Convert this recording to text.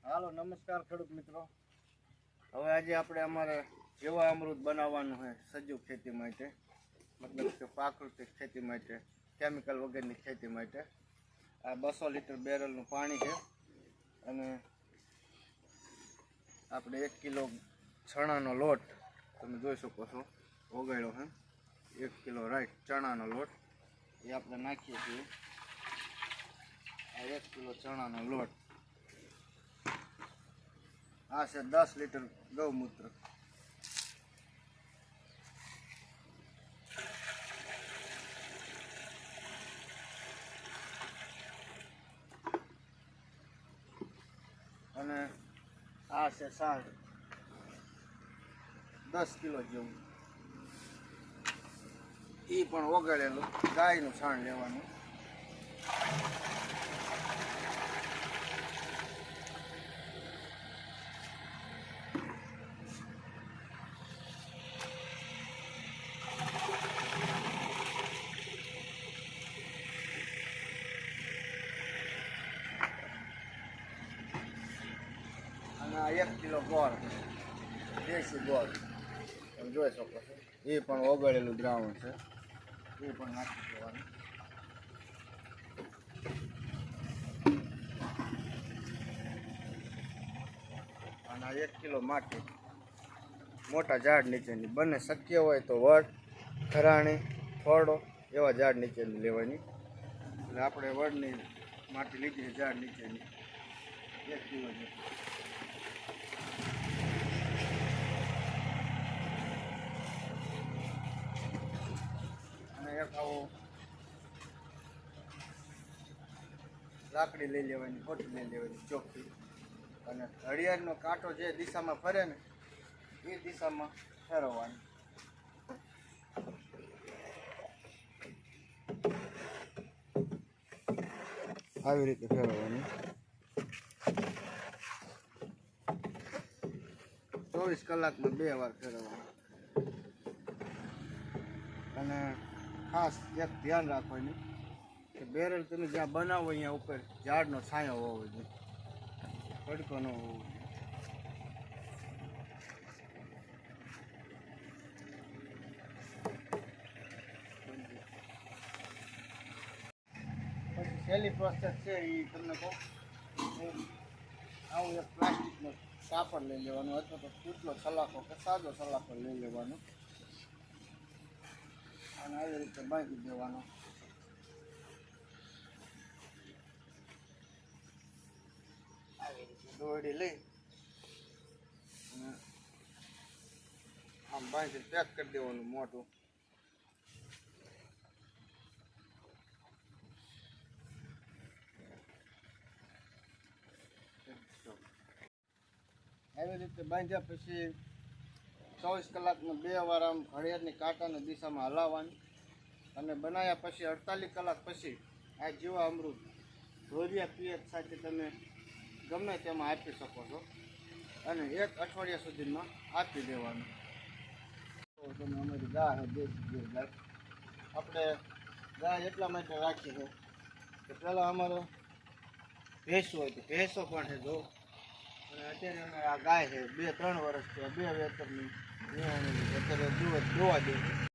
હાલો નમસ્કાર ખેડૂત મિત્રો। હવે આજે આપણે અમારે જેવા અમૃત બનાવવાનું છે સજ્જુ ખેતી માટે, મતલબ કે પ્રાકૃતિક ખેતી માટે, કેમિકલ વગરની ખેતી માટે। આ 200 લીટર બેરલનું પાણી છે અને આપણે 1 કિલો ચણાનો લોટ તમે જોઈ શકો છો ઓગાળ્યો છે। 1 કિલો રાઈટ ચણાનો લોટ એ આપણે નાખીએ છીએ। આ 1 કિલો ચણાનો લોટ, આ છે 10 લીટર ગૌમૂત્ર, અને આ છે સાર 10 કિલો જેવું, એ પણ ઓગાળેલું ગાયનું છાણ લેવાનું। અને આ 1 કિલો ગોળ, દેશી ગોળ તમે જોઈ શકો છો, એ પણ ઓગાળેલું દ્રાવણ છે, એ પણ નાખી દેવાનું। અને આ 1 કિલો માટી મોટા ઝાડ નીચેની, બંને શક્ય હોય તો વડ, ખરાણી, ફળો એવા ઝાડ નીચેની લેવાની। એટલે આપણે વડની માટી લીધી ઝાડ નીચેની 1 કિલો જેટલી। એક આવો લાકડી લઈ લેવાની, કોટી લઈ લેવાની ચોખ્ખી, અને ઘડિયાળનો કાંટો જે દિશામાં ફરે ને એ દિશામાં ફેરવવાની। આવી રીતે ફેરવવાની। 24 કલાકમાં 2 વાર ફેરવવાની। અને ખાસ એક ધ્યાન રાખવાનું કે બેરલ તમે જ્યાં બનાવો અહીંયા ઉપર ઝાડનો છાંયો હોવો જોઈએ, તડકો ન હોવો જોઈએ। પછી છેલ્લી પ્રોસેસ છે એ તમને કહું, આવું એક પ્લાસ્ટિકનો કાપડ લઈ લેવાનું, અથવા તો તૂટલો સલાખો કે સાદો સલાખો લઈ લેવાનો, અને આવી રીતે બાંધી દેવાનો। આવી રીતે દોરડી લઈ અને આમ બાંધી પેક કરી દેવાનું મોટું। આવી રીતે બાંધ્યા પછી 24 કલાકમાં 2 વાર આમ ઘડિયાળની કાંટાની દિશામાં હલાવવાની, અને બનાવ્યા પછી 48 કલાક પછી આ જીવા અમૃત રોજિયા પિયત સાથે તમે ગમે તેમાં આપી શકો છો, અને 1 અઠવાડિયા સુધીમાં આપી દેવાનું। તો તમે અમારી ગાય છે દેશી ગાય, આપણે ગાય એટલા માટે રાખીએ છીએ કે પહેલાં અમારે ભેંસો હોય તો ભેંસો પણ છે જો, અને અત્યારે અમે આ ગાય છે 2-3 વર્ષથી 2 વેતરની અત્યારે દોવા દે।